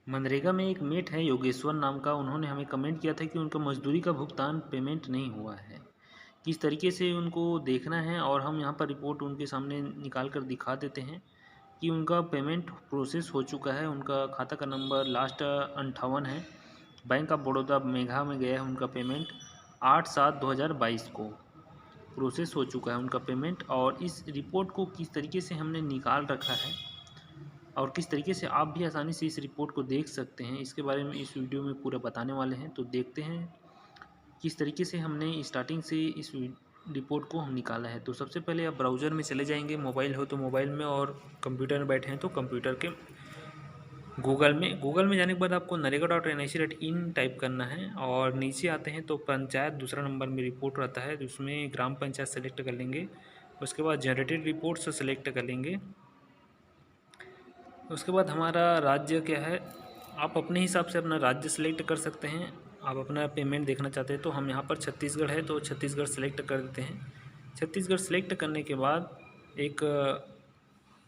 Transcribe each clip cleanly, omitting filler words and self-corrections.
मनरेगा में एक मेट है योगेश्वर नाम का, उन्होंने हमें कमेंट किया था कि उनका मजदूरी का भुगतान पेमेंट नहीं हुआ है। किस तरीके से उनको देखना है और हम यहाँ पर रिपोर्ट उनके सामने निकाल कर दिखा देते हैं कि उनका पेमेंट प्रोसेस हो चुका है। उनका खाता का नंबर लास्ट 58 है। बैंक ऑफ बड़ौदा मेघा में गया है उनका पेमेंट 8/7/2022 को प्रोसेस हो चुका है उनका पेमेंट। और इस रिपोर्ट को किस तरीके से हमने निकाल रखा है और किस तरीके से आप भी आसानी से इस रिपोर्ट को देख सकते हैं, इसके बारे में इस वीडियो में पूरा बताने वाले हैं। तो देखते हैं किस तरीके से हमने स्टार्टिंग से इस रिपोर्ट को हम निकाला है। तो सबसे पहले आप ब्राउज़र में चले जाएंगे, मोबाइल हो तो मोबाइल में और कंप्यूटर में बैठे हैं तो कंप्यूटर के गूगल में जाने के बाद आपको narega.nic.in टाइप करना है और नीचे आते हैं तो पंचायत दूसरा नंबर में रिपोर्ट रहता है, तो उसमें ग्राम पंचायत सेलेक्ट कर लेंगे। उसके बाद जनरेटेड रिपोर्ट से सेलेक्ट कर लेंगे। उसके बाद हमारा राज्य क्या है, आप अपने हिसाब से अपना राज्य सेलेक्ट कर सकते हैं। आप अपना पेमेंट देखना चाहते हैं तो हम यहाँ पर छत्तीसगढ़ है तो छत्तीसगढ़ सेलेक्ट कर देते हैं। छत्तीसगढ़ सेलेक्ट करने के बाद एक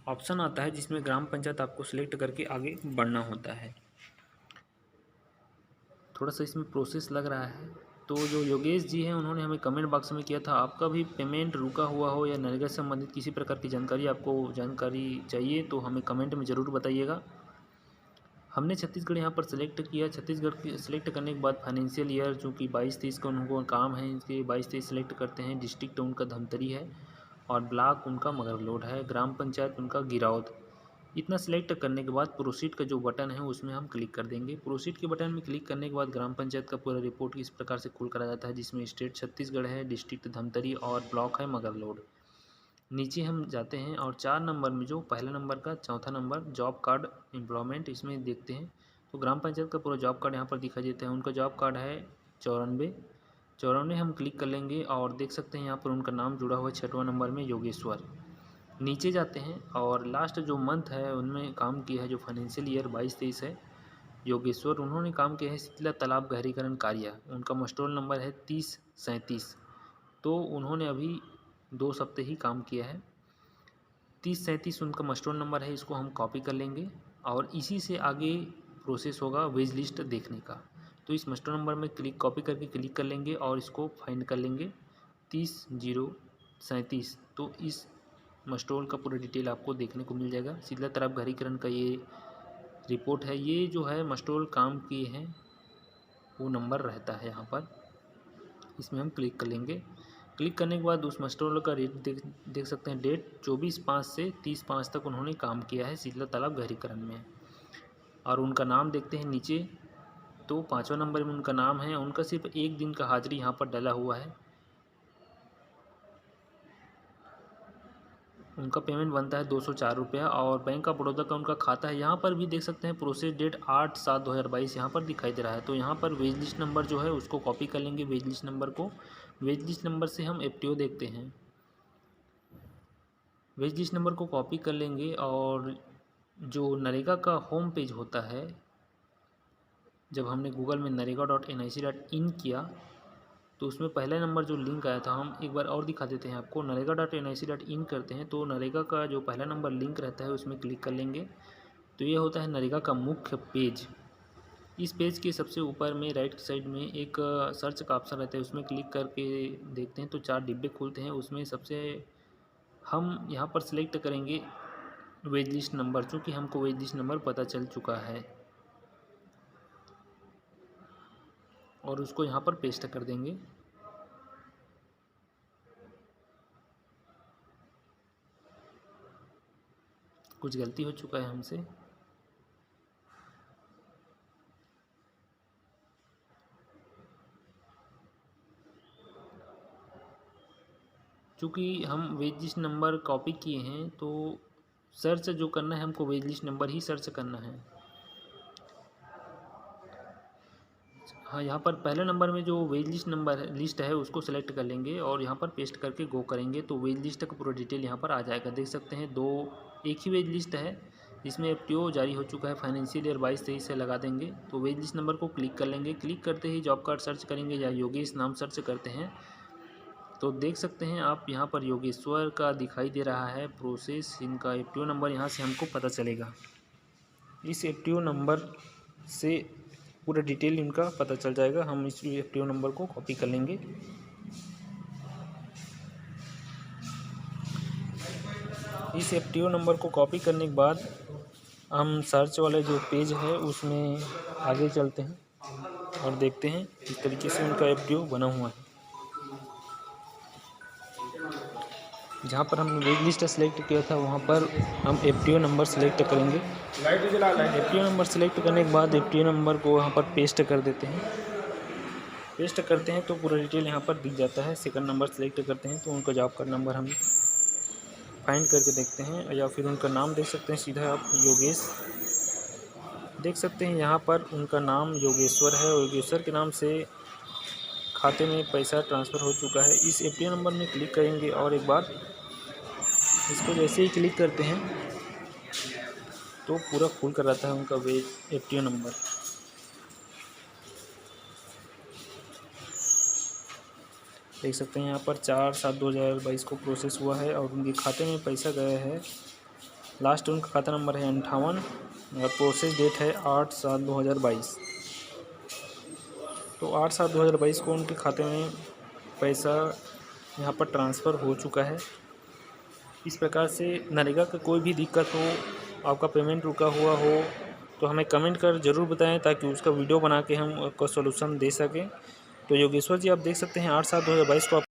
ऑप्शन आता है जिसमें ग्राम पंचायत आपको सेलेक्ट करके आगे बढ़ना होता है। थोड़ा सा इसमें प्रोसेस लग रहा है। तो जो योगेश जी हैं उन्होंने हमें कमेंट बॉक्स में किया था, आपका भी पेमेंट रुका हुआ हो या नरेगा से संबंधित किसी प्रकार की जानकारी चाहिए तो हमें कमेंट में ज़रूर बताइएगा। हमने छत्तीसगढ़ यहाँ पर सेलेक्ट किया। छत्तीसगढ़ सेलेक्ट करने के बाद फाइनेंशियल ईयर चूँकि 22-23 का उनको काम है, इसके 22-23 सेलेक्ट करते हैं। डिस्ट्रिक्ट उनका धमतरी है और ब्लॉक उनका मगरलोड है, ग्राम पंचायत उनका गिरौद। इतना सेलेक्ट करने के बाद प्रोसीड का जो बटन है उसमें हम क्लिक कर देंगे। प्रोसीड के बटन में क्लिक करने के बाद ग्राम पंचायत का पूरा रिपोर्ट इस प्रकार से खुल कर आ जाता है, जिसमें स्टेट छत्तीसगढ़ है, डिस्ट्रिक्ट धमतरी और ब्लॉक है मगरलोड। नीचे हम जाते हैं और 4 नंबर में जो पहला नंबर का चौथा नंबर जॉब कार्ड एम्प्लॉयमेंट, इसमें देखते हैं तो ग्राम पंचायत का पूरा जॉब कार्ड यहाँ पर दिखाई देता है। उनका जॉब कार्ड है 94 हम क्लिक कर लेंगे और देख सकते हैं यहाँ पर उनका नाम जुड़ा हुआ है 6वां नंबर में योगेश्वर। नीचे जाते हैं और लास्ट जो मंथ है उनमें काम किया है, जो फाइनेंशियल ईयर 22-23 है, योगेश्वर उन्होंने काम किया है शीतला तालाब गहरीकरण कार्य। उनका मस्टोल नंबर है 3037। तो उन्होंने अभी 2 हफ्ते ही काम किया है। 3037 उनका मस्टोल नंबर है, इसको हम कॉपी कर लेंगे और इसी से आगे प्रोसेस होगा वेज लिस्ट देखने का। तो इस मस्टोल नंबर में कॉपी करके क्लिक कर लेंगे और इसको फाइंड कर लेंगे 3037। तो इस मस्टोल का पूरा डिटेल आपको देखने को मिल जाएगा। शीतला तालाब गहरीकरण का ये रिपोर्ट है। ये जो है मस्टोल काम किए हैं वो नंबर रहता है यहाँ पर, इसमें हम क्लिक कर लेंगे। क्लिक करने के बाद उस मस्टोल का रेट देख सकते हैं। डेट 24/5 से 30/5 तक उन्होंने काम किया है शीतला तालाब गहरीकरण में। और उनका नाम देखते हैं नीचे, तो 5वां नंबर में उनका नाम है। उनका सिर्फ 1 दिन का हाजिरी यहाँ पर डला हुआ है। उनका पेमेंट बनता है 204 रुपया और बैंक ऑफ बड़ौदा का उनका खाता है। यहाँ पर भी देख सकते हैं प्रोसेस डेट 8/7/2022 यहाँ पर दिखाई दे रहा है। तो यहाँ पर वेज लिस्ट नंबर जो है उसको कॉपी कर लेंगे। वेज लिस्ट नंबर को, वेज लिस्ट नंबर से हम एफटीओ देखते हैं। वेज लिस्ट नंबर को कॉपी कर लेंगे और जो नरेगा का होम पेज होता है, जब हमने गूगल में narega.nic.in किया तो उसमें पहला नंबर जो लिंक आया था, हम एक बार और दिखा देते हैं आपको। narega.nic.in करते हैं तो नरेगा का जो पहला नंबर लिंक रहता है उसमें क्लिक कर लेंगे। तो ये होता है नरेगा का मुख्य पेज। इस पेज के सबसे ऊपर में राइट साइड में एक सर्च का ऑप्शन रहता है, उसमें क्लिक करके देखते हैं तो 4 डिब्बे खुलते हैं। उसमें सबसे हम यहाँ पर सिलेक्ट करेंगे वेज लिस्ट नंबर, चूँकि हमको वेज लिस्ट नंबर पता चल चुका है, और उसको यहाँ पर पेस्ट कर देंगे। कुछ गलती हो चुका है हमसे। चूँकि हम वेज लिस्ट नंबर कॉपी किए हैं तो सर्च जो करना है हमको वेज लिस्ट नंबर ही सर्च करना है। हाँ, यहाँ पर पहले नंबर में जो वेज लिस्ट है उसको सेलेक्ट कर लेंगे और यहाँ पर पेस्ट करके गो करेंगे तो वेज लिस्ट का पूरा डिटेल यहाँ पर आ जाएगा। देख सकते हैं एक ही वेज लिस्ट है जिसमें एफटीओ जारी हो चुका है। फाइनेंशियल ईयर 22-23 से लगा देंगे। तो वेज लिस्ट नंबर को क्लिक कर लेंगे। क्लिक करते ही जॉब कार्ड सर्च करेंगे या योगेश नाम सर्च करते हैं तो देख सकते हैं आप यहाँ पर योगेश्वर का दिखाई दे रहा है प्रोसेस। इनका एफटीओ नंबर यहाँ से हमको पता चलेगा। इस एफटीओ नंबर से पूरा डिटेल उनका पता चल जाएगा। हम इस FTO नंबर को कॉपी कर लेंगे। इस FTO नंबर को कॉपी करने के बाद हम सर्च वाले जो पेज है उसमें आगे चलते हैं और देखते हैं किस तरीके से उनका FTO बना हुआ है। जहाँ पर हमने वेज लिस्ट सेलेक्ट किया था वहाँ पर हम FTO नंबर सेलेक्ट करेंगे। FTO नंबर सेलेक्ट करने के बाद FTO नंबर को यहाँ पर पेस्ट कर देते हैं। पेस्ट करते हैं तो पूरा डिटेल यहाँ पर दिख जाता है। सेकंड नंबर सेलेक्ट करते हैं तो उनका जॉब का नंबर हम फाइंड करके देखते हैं, या फिर उनका नाम देख सकते हैं सीधा आप योगेश देख सकते हैं। यहाँ पर उनका नाम योगेश्वर है और योगेश्वर के नाम से खाते में पैसा ट्रांसफ़र हो चुका है। इस FTO नंबर में क्लिक करेंगे और एक बार इसको जैसे ही क्लिक करते हैं तो पूरा खुल कर आता है उनका वेज FTO नंबर। देख सकते हैं यहाँ पर 4/7/2022 को प्रोसेस हुआ है और उनके खाते में पैसा गया है। लास्ट उनका खाता नंबर है 58 और प्रोसेस डेट है 8/7/2022। तो 8/7/2022 को उनके खाते में पैसा यहाँ पर ट्रांसफ़र हो चुका है। इस प्रकार से नरेगा का कोई भी दिक्कत हो, आपका पेमेंट रुका हुआ हो तो हमें कमेंट कर ज़रूर बताएं ताकि उसका वीडियो बना के हम आपको सॉल्यूशन दे सकें। तो योगेश्वर जी आप देख सकते हैं 8/7/2022 को